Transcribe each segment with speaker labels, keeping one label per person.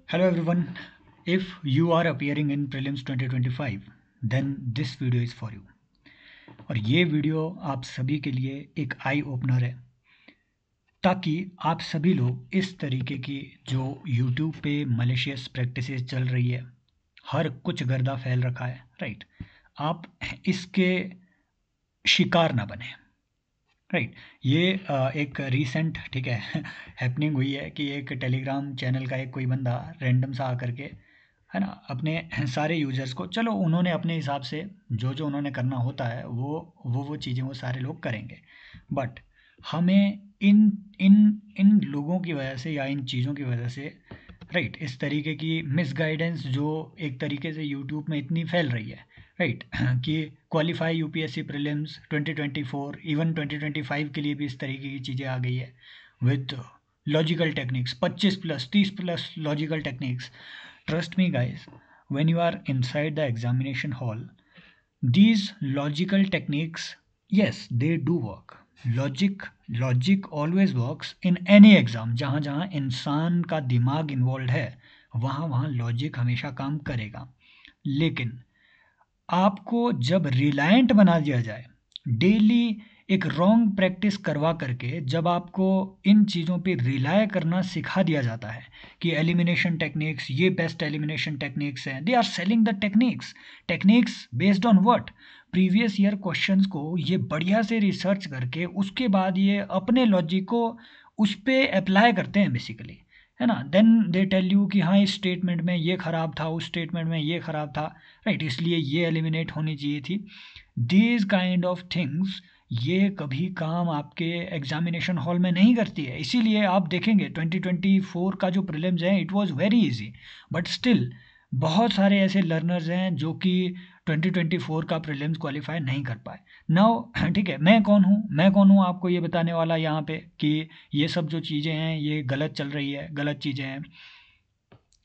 Speaker 1: Hello everyone. If you are appearing in prelims 2025, then this video is for you. और ये video आप सभी के लिए एक आई ओपनर है ताकि आप सभी लोग इस तरीके की जो YouTube पे मलेशियस प्रैक्टिसेस चल रही है, हर कुछ गर्दा फैल रखा है, राइट, आप इसके शिकार ना बने, राइट। ये एक रीसेंट, ठीक है, हैपनिंग हुई है कि एक टेलीग्राम चैनल का एक कोई बंदा रैंडम सा आकर के, है ना, अपने सारे यूजर्स को, चलो उन्होंने अपने हिसाब से जो जो उन्होंने करना होता है वो चीज़ें वो सारे लोग करेंगे, बट हमें इन इन इन लोगों की वजह से या इन चीज़ों की वजह से, राइट, इस तरीके की मिसगाइडेंस जो एक तरीके से यूट्यूब में इतनी फैल रही है, राइट, कि क्वालिफाई यूपीएससी प्रीलिम्स 2024, इवन 2025 के लिए भी इस तरीके की चीज़ें आ गई है with logical techniques, 25 plus 30 plus logical techniques. Trust me guys, when you are inside the examination hall, these logical techniques, yes, they do work. Logic always works in any exam. जहाँ जहाँ इंसान का दिमाग इन्वॉल्व है वहाँ वहाँ logic हमेशा काम करेगा, लेकिन आपको जब रिलायंट बना दिया जाए, डेली एक रॉन्ग प्रैक्टिस करवा करके जब आपको इन चीज़ों पे रिलाय करना सिखा दिया जाता है कि एलिमिनेशन टेक्निक्स, ये बेस्ट एलिमिनेशन टेक्निक्स हैं, they are selling the techniques based on what, previous year questions को ये बढ़िया से रिसर्च करके उसके बाद ये अपने लॉजिक को उस पर अप्लाई करते हैं बेसिकली, है ना. देन दे टेल यू कि हाँ इस स्टेटमेंट में ये ख़राब था, उस स्टेटमेंट में ये ख़राब था, राइट, इसलिए ये एलिमिनेट होनी चाहिए थी. दीज काइंड ऑफ थिंग्स ये कभी काम आपके एग्जामिनेशन हॉल में नहीं करती है. इसीलिए आप देखेंगे 2024 का जो प्रीलिम्स है it was very easy, but still बहुत सारे ऐसे लर्नर्स हैं जो कि 2024 का प्रीलिम्स क्वालिफाई नहीं कर पाए. नाउ ठीक है, मैं कौन हूँ आपको ये बताने वाला यहाँ पे कि ये सब जो चीज़ें हैं ये गलत चल रही है, गलत चीज़ें हैं.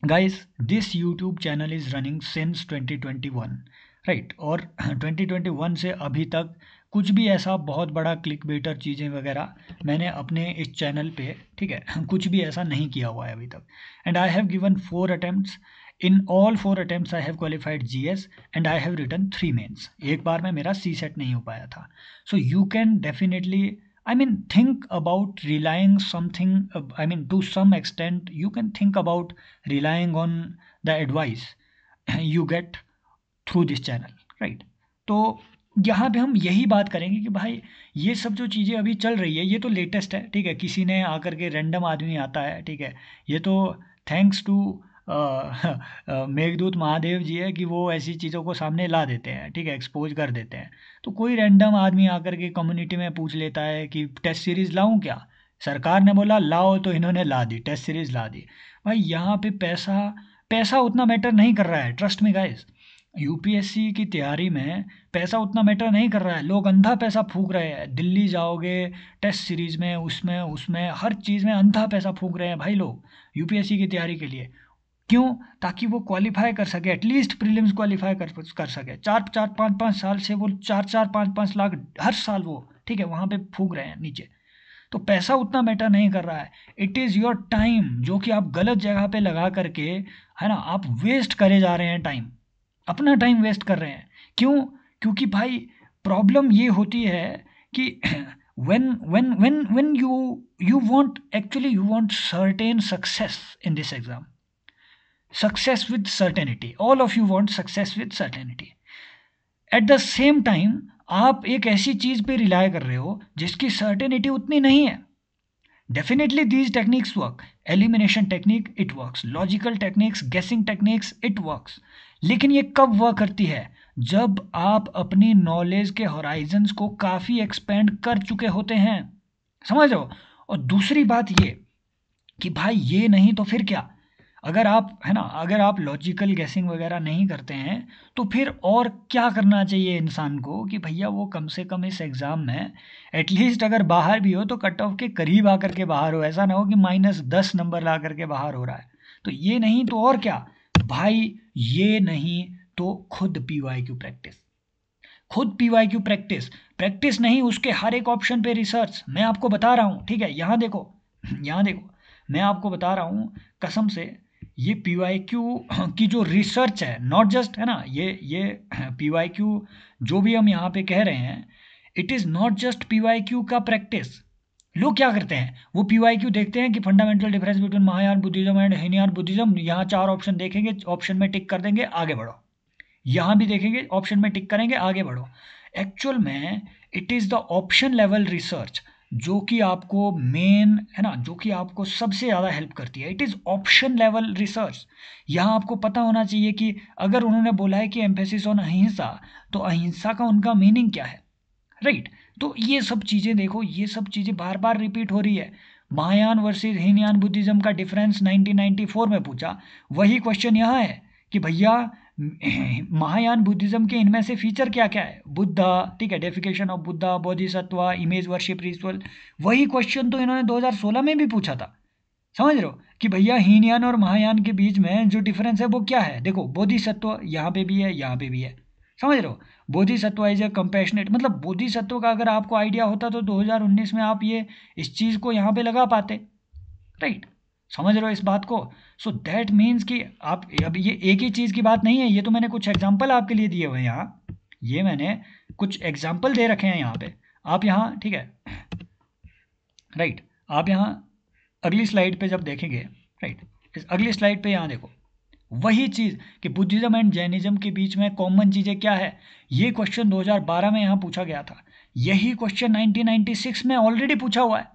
Speaker 1: Guys, this YouTube channel is running since 2021, right, और 2021 से अभी तक कुछ भी ऐसा बहुत बड़ा क्लिक बेटर चीज़ें वगैरह मैंने अपने इस चैनल पे, ठीक है, कुछ भी ऐसा नहीं किया हुआ है अभी तक. And I have given 4 attempts. In all 4 attempts I have qualified GS and I have written 3 mains. एक बार में मेरा सी सेट नहीं हो पाया था. सो you can definitely, I mean, think about relying something, I mean, to some extent, you can think about relying on the advice you get through this channel, right? तो यहाँ पे हम यही बात करेंगे कि भाई ये सब जो चीज़ें अभी चल रही है ये तो लेटेस्ट है, ठीक है, किसी ने आकर के रैंडम आदमी आता है, ठीक है, ये तो थैंक्स टू मेघदूत महादेव जी है कि वो ऐसी चीज़ों को सामने ला देते हैं, ठीक है, एक्सपोज कर देते हैं. तो कोई रैंडम आदमी आकर के कम्युनिटी में पूछ लेता है कि टेस्ट सीरीज़ लाऊं क्या, सरकार ने बोला लाओ तो इन्होंने ला दी, टेस्ट सीरीज़ ला दी. भाई यहाँ पे पैसा पैसा उतना मैटर नहीं कर रहा है, ट्रस्ट मी गाइस. यूपीएससी की तैयारी में पैसा उतना मैटर नहीं कर रहा है. लोग अंधा पैसा फूक रहे हैं, दिल्ली जाओगे टेस्ट सीरीज़ में, उसमें उसमें हर चीज़ में अंधा पैसा फूक रहे हैं भाई लोग यूपीएससी की तैयारी के लिए. क्यों? ताकि वो क्वालिफाई कर सके, एटलीस्ट प्रीलिम्स क्वालिफाई कर सके. 4-4 5-5 साल से वो 4-4 5-5 लाख हर साल वो, ठीक है, वहाँ पे फूक रहे हैं नीचे. तो पैसा उतना मैटर नहीं कर रहा है. इट इज़ योर टाइम जो कि आप गलत जगह पे लगा करके, है ना, आप वेस्ट करे जा रहे हैं टाइम, अपना टाइम वेस्ट कर रहे हैं. क्यों? क्योंकि भाई प्रॉब्लम ये होती है कि when you want, actually you want certain success in this exam, success with certainty, all of you want success with certainty. At the same time आप एक ऐसी चीज़ पे रिलाय कर रहे हो जिसकी सर्टेनिटी उतनी नहीं है. Definitely these techniques work, elimination technique it works, logical techniques, गेसिंग टेक्निक्स इट वर्क्स, लेकिन ये कब वर्क करती है? जब आप अपनी नॉलेज के होराइजन्स को काफ़ी एक्सपेंड कर चुके होते हैं, समझ रहे हो. और दूसरी बात ये कि भाई ये नहीं तो फिर क्या, अगर आप, है ना, अगर आप लॉजिकल गेसिंग वगैरह नहीं करते हैं तो फिर और क्या करना चाहिए इंसान को कि भैया वो कम से कम इस एग्ज़ाम में एटलीस्ट अगर बाहर भी हो तो कट ऑफ के करीब आकर के बाहर हो. ऐसा ना हो कि -10 नंबर ला करके बाहर हो रहा है. तो ये नहीं तो और क्या भाई, ये नहीं तो खुद PYQ प्रैक्टिस, खुद PYQ प्रैक्टिस, प्रैक्टिस नहीं उसके हर एक ऑप्शन पे रिसर्च. मैं आपको बता रहा हूँ, ठीक है, यहाँ देखो, यहाँ देखो, मैं आपको बता रहा हूँ कसम से ये PYQ की जो रिसर्च है, नॉट जस्ट, है ना, ये PYQ जो भी हम यहाँ पे कह रहे हैं, it is not just PYQ का प्रैक्टिस। लोग क्या करते हैं, वो PYQ देखते हैं कि fundamental difference between Mahayana Buddhism and Hinayana Buddhism, यहाँ 4 ऑप्शन देखेंगे, ऑप्शन में टिक कर देंगे, आगे बढ़ो। यहाँ भी देखेंगे, ऑप्शन में टिक करेंगे, आगे बढ़ो। एक्चुअल में it is the option level research जो कि आपको मेन, है ना, जो कि आपको सबसे ज़्यादा हेल्प करती है। It is option level research. यहाँ आपको पता होना चाहिए कि अगर उन्होंने बोला है कि एम्फेसिस ऑन अहिंसा, तो अहिंसा का उनका मीनिंग क्या है, राइट। तो ये सब चीज़ें देखो, ये सब चीज़ें बार बार रिपीट हो रही है। महायान वर्सेस हीनयान बुद्धिज्म का डिफरेंस 1994 में पूछा, वही क्वेश्चन यहाँ है कि भैया महायान बुद्धिज्म के इनमें से फीचर क्या क्या है, बुद्धा, ठीक है, defecation of Buddha, Bodhisattva, image worship ritual. वही क्वेश्चन तो इन्होंने 2016 में भी पूछा था, समझ रहे हो, कि भैया हीनयान और महायान के बीच में जो डिफरेंस है वो क्या है। देखो बोधिसत्व यहाँ पे भी है, यहाँ पे भी है, समझ रहे हो। बोधिसत्व इज ए कंपैशनेट, मतलब बोधिसत्व का अगर आपको आइडिया होता तो 2019 में आप ये इस चीज़ को यहाँ पे लगा पाते, राइट। समझ रहे हो इस बात को। सो दैट मीन्स कि आप, अब ये एक ही चीज़ की बात नहीं है, ये तो मैंने कुछ एग्जाम्पल आपके लिए दिए हुए हैं यहाँ, ये मैंने कुछ एग्जाम्पल दे रखे हैं यहाँ पे, आप यहाँ, ठीक है, राइट। आप यहाँ अगली स्लाइड पे जब देखेंगे, राइट, इस अगली स्लाइड पे यहाँ देखो, वही चीज़ कि बुद्धिज्म एंड जैनिज्म के बीच में कॉमन चीज़ें क्या है, ये क्वेश्चन 2012 में यहाँ पूछा गया था, यही क्वेश्चन 1996 में ऑलरेडी पूछा हुआ है।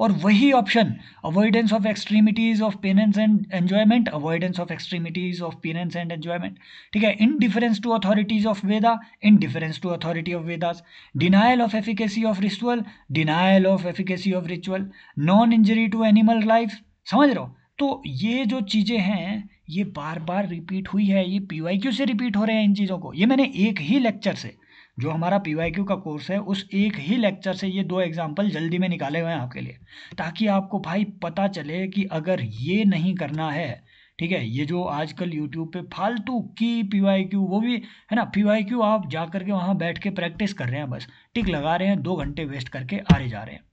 Speaker 1: और वही option, avoidance of extremities of penance and enjoyment, avoidance of extremities of penance and enjoyment, ठीक है, indifference to authorities of Veda, indifference to authority of Vedas, denial of efficacy of ritual, denial of efficacy of ritual, non injury to animal life. समझ रहे हो। तो ये जो चीज़ें हैं ये बार बार रिपीट हुई है, ये PYQ से रिपीट हो रहे हैं इन चीज़ों को। ये मैंने एक ही लेक्चर से, जो हमारा PYQ का कोर्स है, उस एक ही लेक्चर से ये 2 एग्जाम्पल जल्दी में निकाले हुए हैं आपके लिए, ताकि आपको भाई पता चले कि अगर ये नहीं करना है, ठीक है, ये जो आजकल YouTube पे फालतू की PYQ, वो भी, है ना, PYQ आप जा करके वहाँ बैठ के प्रैक्टिस कर रहे हैं, बस टिक लगा रहे हैं, 2 घंटे वेस्ट करके आ रहे जा रहे हैं।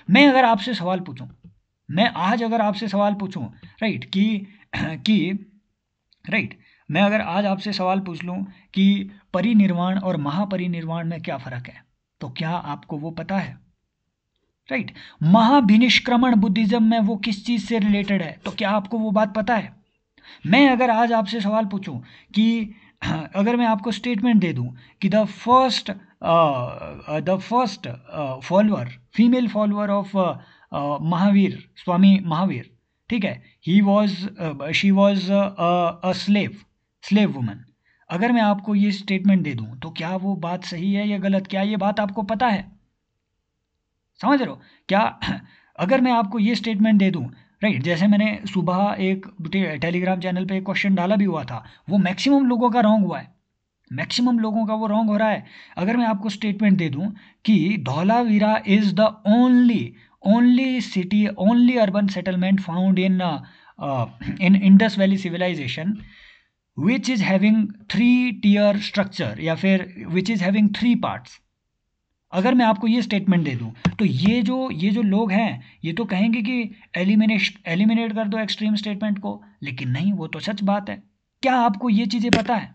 Speaker 1: मैं अगर आपसे सवाल पूछूं, मैं आज अगर आपसे सवाल पूछूं, राइट, कि राइट, मैं अगर आज आपसे सवाल पूछ लूं कि परिनिर्वाण और महापरिनिर्वाण में क्या फ़र्क है, तो क्या आपको वो पता है, राइट। महाभिनिष्क्रमण बुद्धिज्म में वो किस चीज़ से रिलेटेड है, तो क्या आपको वो बात पता है। मैं अगर आज आपसे सवाल पूछूं कि अगर मैं आपको स्टेटमेंट दे दूं कि the first follower, female follower of Mahavir, Swami Mahavir, ठीक है, she was a slave woman. अगर मैं आपको ये स्टेटमेंट दे दूं तो क्या वो बात सही है या गलत, क्या ये बात आपको पता है, समझ रहे हो क्या। अगर मैं आपको ये स्टेटमेंट दे दूं, राइट, जैसे मैंने सुबह एक टेलीग्राम चैनल पे एक क्वेश्चन डाला भी हुआ था, वो मैक्सिमम लोगों का रॉन्ग हुआ है, मैक्सिमम लोगों का वो रॉन्ग हो रहा है। अगर मैं आपको स्टेटमेंट दे दूं कि Dholavira is the only city, only urban settlement found in Indus valley civilisation which is having 3 tier structure, या फिर विच इज हैविंग 3 पार्ट्स, अगर मैं आपको ये स्टेटमेंट दे दूं, तो ये जो लोग हैं ये तो कहेंगे कि एलिमिनेट कर दो एक्सट्रीम स्टेटमेंट को, लेकिन नहीं, वो तो सच बात है। क्या आपको ये चीज़ें पता है,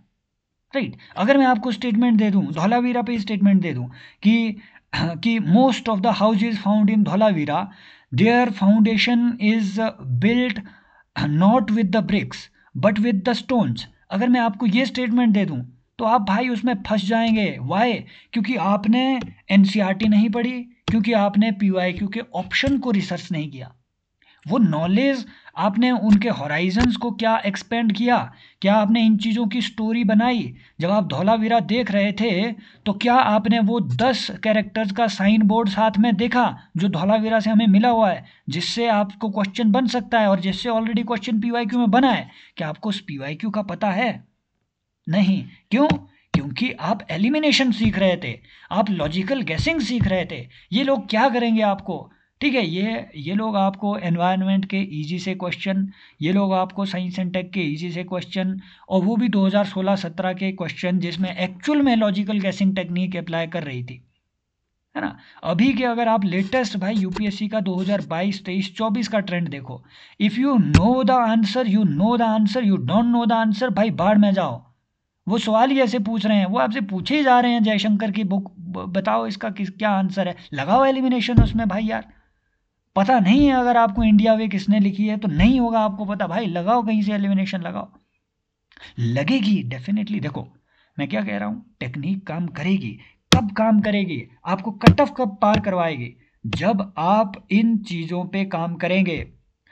Speaker 1: राइट। अगर मैं आपको स्टेटमेंट दे दूं, धौलावीरा पे स्टेटमेंट दे दूं कि most of the houses found in Dholavira, their foundation is built not with the bricks but with the stones, अगर मैं आपको ये स्टेटमेंट दे दूं तो आप भाई उसमें फंस जाएंगे। वाई? क्योंकि आपने NCERT नहीं पढ़ी, क्योंकि आपने PYQ के ऑप्शन को रिसर्च नहीं किया, वो नॉलेज आपने उनके हॉराइजन्स को क्या एक्सपेंड किया, क्या आपने इन चीज़ों की स्टोरी बनाई। जब आप धौलावीरा देख रहे थे तो क्या आपने वो 10 कैरेक्टर्स का साइन बोर्ड साथ में देखा जो धौलावीरा से हमें मिला हुआ है, जिससे आपको क्वेश्चन बन सकता है और जिससे ऑलरेडी क्वेश्चन PYQ में बना है। क्या आपको उस PYQ का पता है? नहीं। क्यों? क्योंकि आप एलिमिनेशन सीख रहे थे, आप लॉजिकल गैसिंग सीख रहे थे। ये लोग क्या करेंगे आपको, ठीक है, ये लोग आपको एनवायरनमेंट के इजी से क्वेश्चन, ये लोग आपको साइंस एंड टेक के इजी से क्वेश्चन, और वो भी 2016-17 के क्वेश्चन जिसमें एक्चुअल में लॉजिकल गैसिंग टेक्निक अप्लाई कर रही थी, है ना। अभी के अगर आप लेटेस्ट भाई यूपीएससी का 2022, 23, 24 का ट्रेंड देखो, if you know the answer you know the answer, you don't know the answer, भाई बाढ़ में जाओ। वो सवाल ही ऐसे पूछ रहे हैं, वो आपसे पूछे ही जा रहे हैं जयशंकर की बुक, बताओ इसका क्या आंसर है, लगाओ एलिमिनेशन उसमें भाई यार। पता नहीं है अगर आपको इंडिया वे किसने लिखी है तो नहीं होगा आपको पता, भाई लगाओ कहीं से एलिमिनेशन लगाओ, लगेगी डेफिनेटली। देखो मैं क्या कह रहा हूँ, टेक्निक काम करेगी। कब काम करेगी, आपको कट ऑफ कब पार करवाएगी, जब आप इन चीज़ों पे काम करेंगे।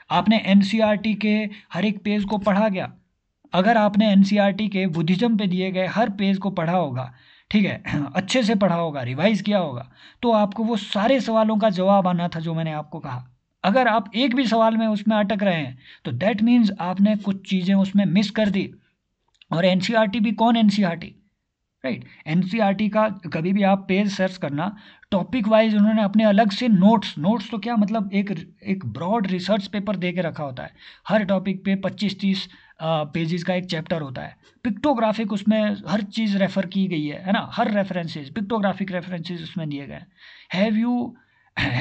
Speaker 1: आपने एनसीईआरटी के हर एक पेज को पढ़ा गया, अगर आपने एनसीईआरटी के बुद्धिज्म पे दिए गए हर पेज को पढ़ा होगा, ठीक है, अच्छे से पढ़ा होगा, रिवाइज किया होगा, तो आपको वो सारे सवालों का जवाब आना था जो मैंने आपको कहा। अगर आप एक भी सवाल में उसमें अटक रहे हैं तो दैट मीन्स आपने कुछ चीज़ें उसमें मिस कर दी। और एनसीईआरटी भी कौन एनसीईआरटी, राइट, एनसीईआरटी का कभी भी आप पेज सर्च करना, टॉपिक वाइज उन्होंने अपने अलग से नोट्स तो क्या मतलब एक ब्रॉड रिसर्च पेपर दे के रखा होता है। हर टॉपिक पे 25-30 पेजेस का एक चैप्टर होता है। पिक्टोग्राफिक उसमें हर चीज़ रेफर की गई है ना, हर रेफरेंसेस पिक्टोग्राफिक रेफरेंसेस उसमें दिए गए हैं। Have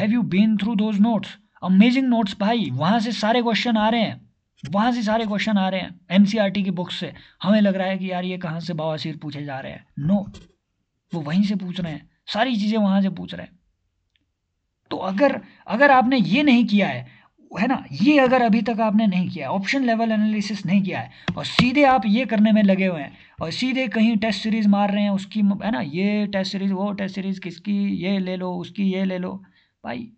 Speaker 1: you been through those notes, amazing notes भाई, वहाँ से सारे क्वेश्चन आ रहे हैं, वहाँ से सारे क्वेश्चन आ रहे हैं एनसीईआरटी की बुक से। हमें लग रहा है कि यार ये कहाँ से बवासीर पूछे जा रहे हैं, नो, वो वहीं से पूछ रहे हैं, सारी चीज़ें वहाँ से पूछ रहे हैं। तो अगर अगर आपने ये नहीं किया है ना, ये अगर अभी तक आपने नहीं किया, ऑप्शन लेवल एनालिसिस नहीं किया है, और सीधे आप ये करने में लगे हुए हैं, और सीधे कहीं टेस्ट सीरीज मार रहे हैं उसकी, है ना, ये टेस्ट सीरीज वो टेस्ट सीरीज किसकी, ये ले लो उसकी ये ले लो, भाई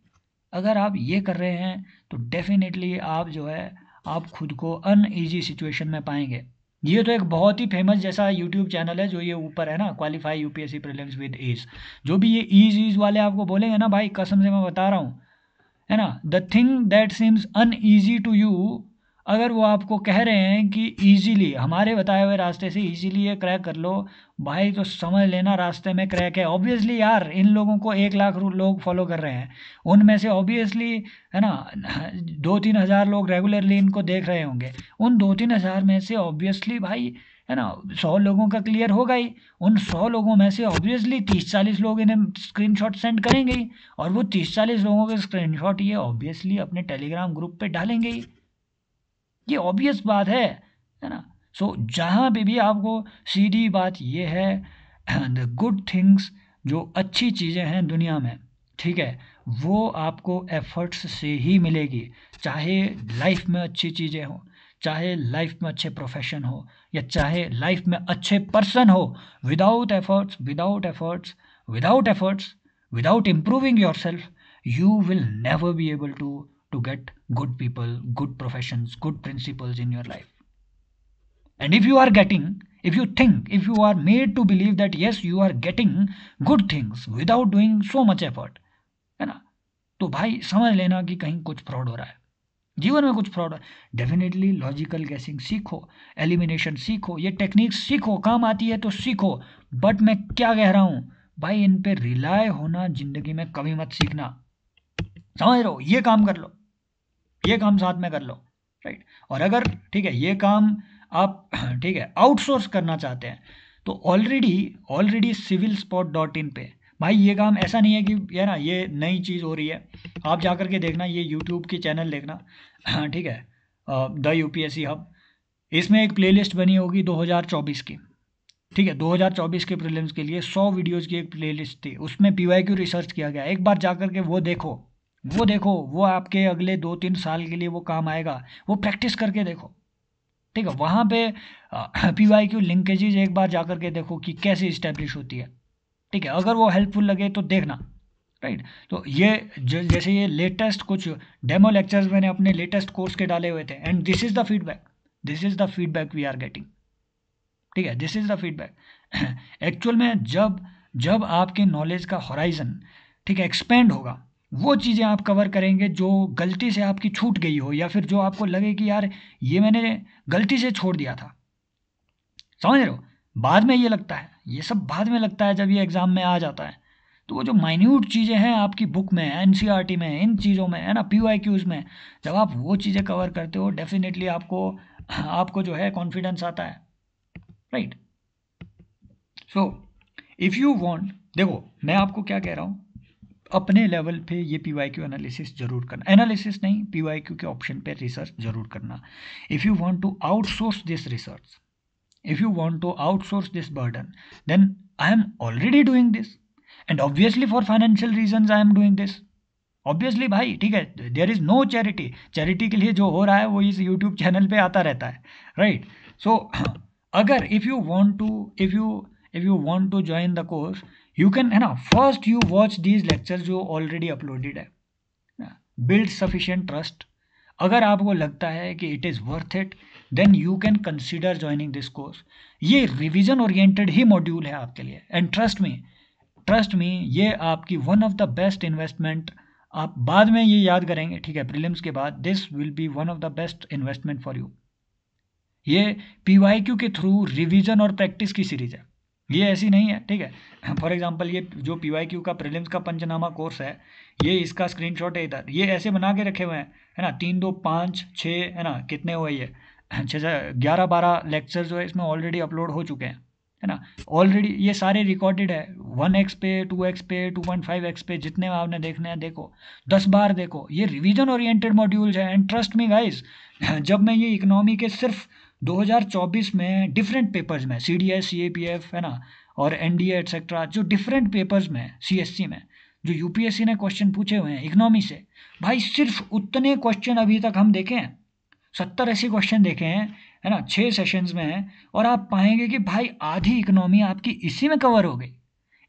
Speaker 1: अगर आप ये कर रहे हैं तो डेफिनेटली आप जो है आप खुद को अनईजी सिचुएशन में पाएंगे। ये तो एक बहुत ही फेमस जैसा यूट्यूब चैनल है जो ये ऊपर है ना, qualify UPSC prelims with ease, जो भी ये ईज वाले आपको बोलेंगे ना भाई, कसम से मैं बता रहा हूँ, है ना, the thing that seems uneasy to you, अगर वो आपको कह रहे हैं कि इजीली हमारे बताए हुए रास्ते से इजीली ये क्रैक कर लो, भाई तो समझ लेना रास्ते में क्रैक है। ऑब्वियसली यार इन लोगों को 1 लाख लोग फॉलो कर रहे हैं, उनमें से ऑब्वियसली, है ना, 2-3 हज़ार लोग रेगुलरली इनको देख रहे होंगे, उन 2-3 हज़ार में से ऑब्वियसली भाई, है ना, 100 लोगों का क्लियर होगा ही, उन 100 लोगों में से ऑब्वियसली 30-40 लोग इन्हें स्क्रीनशॉट सेंड करेंगे ही, और वो 30-40 लोगों के स्क्रीनशॉट ये ऑब्वियसली अपने टेलीग्राम ग्रुप पे डालेंगे ही, ये ऑब्वियस बात है ना। सो जहाँ पे भी आपको, सीधी बात ये है, द गुड थिंग्स, जो अच्छी चीज़ें हैं दुनिया में, ठीक है, वो आपको एफर्ट्स से ही मिलेगी। चाहे लाइफ में अच्छी चीज़ें हो, चाहे लाइफ में अच्छे प्रोफेशन हो, या चाहे लाइफ में अच्छे पर्सन हो, without efforts, without improving your self, you will never be able to get good people, good professions, good principles in your life. And if you think, if you are made to believe that yes you are getting good things without doing so much effort, है ना, तो भाई समझ लेना कि कहीं कुछ fraud हो रहा है, जीवन में कुछ फ्रॉड है। डेफिनेटली लॉजिकल गैसिंग सीखो, एलिमिनेशन सीखो, ये टेक्निक्स सीखो, काम आती है तो सीखो, बट मैं क्या कह रहा हूँ भाई, इन पे रिलाय होना जिंदगी में कभी मत सीखना, समझ रहे हो, ये काम कर लो, ये काम साथ में कर लो, राइट। और अगर ठीक है ये काम आप ठीक है आउटसोर्स करना चाहते हैं, तो ऑलरेडी civilspot.in पे भाई ये काम, ऐसा नहीं है कि ये ना ये नई चीज़ हो रही है, आप जा कर के देखना, ये यूट्यूब की चैनल देखना, ठीक है, द यूपीएससी हब, इसमें एक प्लेलिस्ट बनी होगी 2024 की, ठीक है, 2024 के प्रीलिम्स के लिए 100 वीडियोज़ की एक प्लेलिस्ट थी, उसमें पीवाईक्यू रिसर्च किया गया, एक बार जा कर के वो देखो, वो आपके अगले 2-3 साल के लिए वो काम आएगा, वो प्रैक्टिस करके देखो, ठीक है, वहाँ पे पीवाईक्यू लिंकेजेज एक बार जा कर के देखो कि कैसे इस्टेब्लिश होती है, ठीक है, अगर वो हेल्पफुल लगे तो देखना, राइट। तो ये जैसे ये लेटेस्ट कुछ डेमो लेक्चर्स मैंने अपने लेटेस्ट कोर्स के डाले हुए थे, and this is the feedback we are getting, ठीक है, this is the feedback. Actual में जब आपके नॉलेज का हॉराइजन, ठीक है, एक्सपेंड होगा, वो चीज़ें आप कवर करेंगे जो गलती से आपकी छूट गई हो, या फिर जो आपको लगे कि यार ये मैंने गलती से छोड़ दिया था, समझ रहे हो, बाद में ये लगता है, ये सब बाद में लगता है जब ये एग्ज़ाम में आ जाता है। तो वो जो माइन्यूट चीज़ें हैं आपकी बुक में, एनसीईआरटी में, इन चीज़ों में, है ना, पीवाईक्यूज़ में, जब आप वो चीज़ें कवर करते हो, डेफिनेटली आपको जो है कॉन्फिडेंस आता है, right. So if you want, देखो मैं आपको क्या कह रहा हूँ, अपने लेवल पे ये PYQ एनालिसिस जरूर करना, एनालिसिस नहीं PYQ के ऑप्शन पे रिसर्च जरूर करना। If you want to outsource this research, if you want to outsource this burden, then I am already doing this, and obviously for financial reasons I am doing this, obviously भाई, ठीक है। There is no charity, charity के लिए जो हो रहा है वो इस यूट्यूब चैनल पे आता रहता है, राइट। सो अगर if you want to join the course, you can, है ना, first you watch these lecture जो ऑलरेडी अपलोडेड है, बिल्ड सफिशिएंट ट्रस्ट। अगर आपको लगता है कि it is worth it, then you can consider joining this course. ये रिविजन ओरिएंटेड ही मॉड्यूल है आपके लिए, एंड ट्रस्ट मी ये आपकी one of the best investment, आप बाद में ये याद करेंगे, ठीक है, प्रीलिम्स के बाद, this will be one of the best investment for you. ये PYQ के थ्रू रिवीजन और प्रैक्टिस की सीरीज है, ये ऐसी नहीं है, ठीक है। फॉर एग्जांपल ये जो PYQ का प्रीलिम्स का पंचनामा कोर्स है, ये इसका स्क्रीनशॉट है इधर, ये ऐसे बना के रखे हुए हैं, है ना, 3 2 5 6, है ना, कितने हुए ये 11-12 लेक्चर जो है इसमें ऑलरेडी अपलोड हो चुके हैं, है ना, ऑलरेडी ये सारे रिकॉर्डेड है, 1x पे, 2x पे, 2.5x पे, जितने आपने देखने हैं देखो, 10 बार देखो। ये रिवीजन ओरिएंटेड मॉड्यूल्स है, एंड ट्रस्ट मी गाइस, जब मैं ये इकोनॉमी के सिर्फ 2024 में डिफरेंट पेपर्स में, CDS CAPF, है ना, और NDA एटसेट्रा, जो डिफरेंट पेपर्स में CSC में जो UPSC ने क्वेश्चन पूछे हुए हैं इकोनॉमी से, भाई सिर्फ उतने क्वेश्चन अभी तक हम देखे हैं, 70-80 क्वेश्चन देखे हैं, है ना, 6 सेशंस में है, और आप पाएंगे कि भाई आधी इकोनॉमी आपकी इसी में कवर हो गई।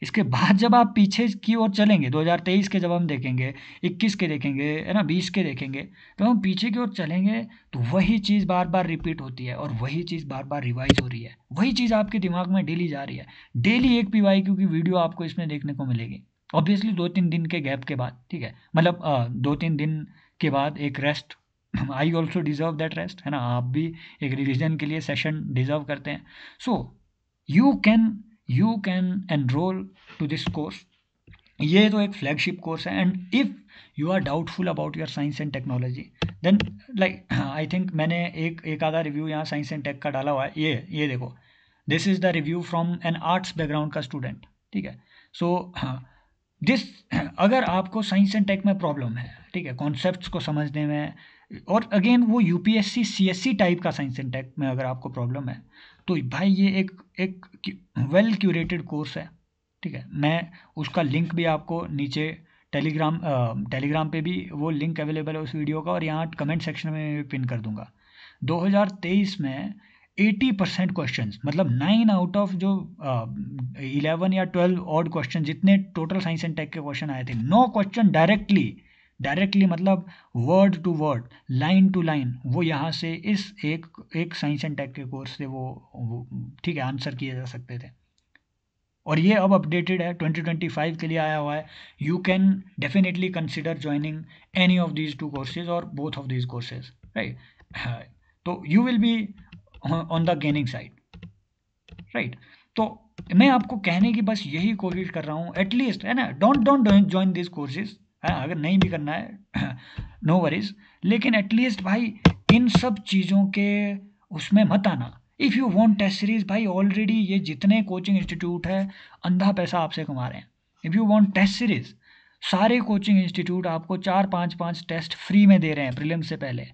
Speaker 1: इसके बाद जब आप पीछे की ओर चलेंगे, 2023 के जब हम देखेंगे, 21 के देखेंगे, है ना, 20 के देखेंगे, तो हम पीछे की ओर चलेंगे तो वही चीज़ बार बार रिपीट होती है, और वही चीज़ बार बार रिवाइज हो रही है, वही चीज़ आपके दिमाग में डेली जा रही है। डेली एक PYQ की वीडियो आपको इसमें देखने को मिलेगी, ऑब्वियसली 2-3 दिन के गैप के बाद, ठीक है, मतलब 2-3 दिन के बाद एक rest. I also deserve that rest, है ना, आप भी एक रिविजन के लिए सेशन डिजर्व करते हैं। So you can enroll to this course. ये तो एक फ्लैगशिप कोर्स है, and if you are doubtful about your science and technology, then like I think मैंने एक आधा रिव्यू यहाँ साइंस एंड टेक का डाला हुआ है, ये देखो, this is the review from N arts background का स्टूडेंट, ठीक है। सो दिस, अगर आपको साइंस एंड टेक में प्रॉब्लम है, ठीक है, कॉन्सेप्ट्स को समझने में, और अगेन वो UPSC CSC टाइप का साइंस एंड टेक में अगर आपको प्रॉब्लम है, तो भाई ये एक वेल क्यूरेटेड कोर्स है, ठीक है। मैं उसका लिंक भी आपको नीचे टेलीग्राम पे भी वो लिंक अवेलेबल है उस वीडियो का, और यहाँ कमेंट सेक्शन में पिन कर दूंगा। 2023 में 80% क्वेश्चन, मतलब 9 आउट ऑफ जो 11 या 12 ऑड क्वेश्चन जितने टोटल साइंस एंड टेक के क्वेश्चन आए थे, 9 क्वेश्चन डायरेक्टली मतलब word to word, line to line, वो यहाँ से इस एक साइंस एंड टेक के कोर्स से वो ठीक है आंसर किए जा सकते थे। और ये अब अपडेटेड है, 2025 के लिए आया हुआ है। You can definitely consider joining any of these 2 courses और both of these courses, right. तो you will be on the gaining side, right. तो मैं आपको कहने की बस यही कोशिश कर रहा हूँ, एटलीस्ट, है ना, डोंट ज्वाइन दिस कोर्सेज, अगर नहीं भी करना है नो वरीज, लेकिन एटलीस्ट भाई इन सब चीज़ों के उसमें मत आना। If you want test series, भाई ऑलरेडी ये जितने कोचिंग इंस्टीट्यूट है अंधा पैसा आपसे कमा रहे हैं। If you want test series, सारे कोचिंग इंस्टीट्यूट आपको 4-5 टेस्ट फ्री में दे रहे हैं प्रीलिम से पहले,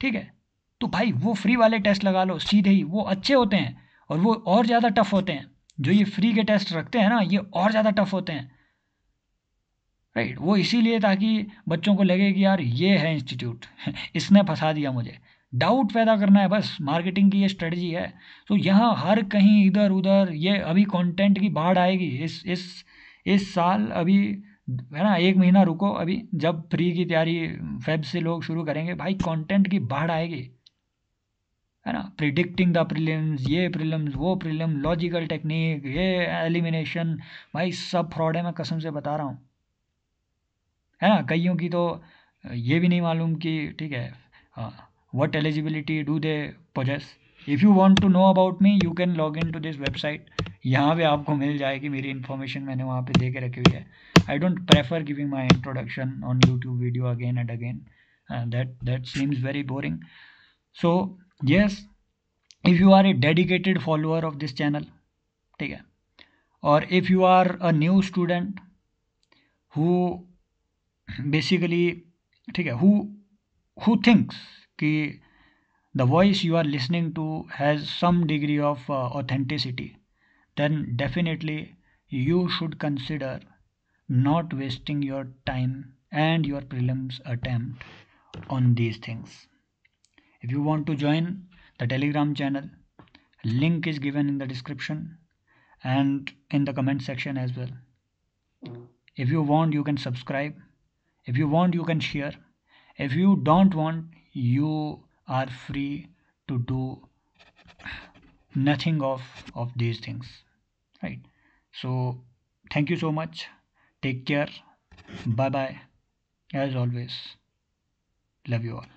Speaker 1: ठीक है। तो भाई वो फ्री वाले टेस्ट लगा लो सीधे ही, वो अच्छे होते हैं, और वो और ज़्यादा टफ होते हैं। जो ये फ्री के टेस्ट रखते हैं ना, ये और ज़्यादा टफ होते हैं, राइट। वो इसीलिए ताकि बच्चों को लगे कि यार ये है इंस्टीट्यूट इसने फंसा दिया मुझे, डाउट पैदा करना है, बस मार्केटिंग की ये स्ट्रेटजी है। तो यहाँ हर कहीं इधर उधर ये अभी कंटेंट की बाढ़ आएगी इस साल, अभी, है ना, 1 महीना रुको, अभी जब प्री की तैयारी फेब से लोग शुरू करेंगे, भाई कंटेंट की बाढ़ आएगी, है ना, प्रिडिक्टिंग द प्रीलिम्स, ये प्रीलिम्स वो प्रीलिम, लॉजिकल टेक्निक, ये एलिमिनेशन, भाई सब फ्रॉड है, मैं कसम से बता रहा हूँ, है ना। कईयों की तो ये भी नहीं मालूम कि, ठीक है, what eligibility do they possess. If you want to know about me, you can log in to this website, यहाँ पे आपको मिल जाएगी मेरी इन्फॉर्मेशन, मैंने वहाँ पे दे के रखी हुई है। I don't prefer giving my introduction on YouTube video again and again, that seems very boring. So yes, if you are a dedicated follower of this channel, ठीक है, और if you are a new student who basically, ठीक है, who thinks कि the voice you are listening to has some degree of authenticity, then definitely you should consider not wasting your time and your prelims attempt on these things. If you want to join the Telegram channel, link is given in the description and in the comment section as well. If you want, you can subscribe. If you want, you can share. If you don't want, you are free to do nothing of these things, right? So thank you so much. Take care. Bye bye. As always, love you all.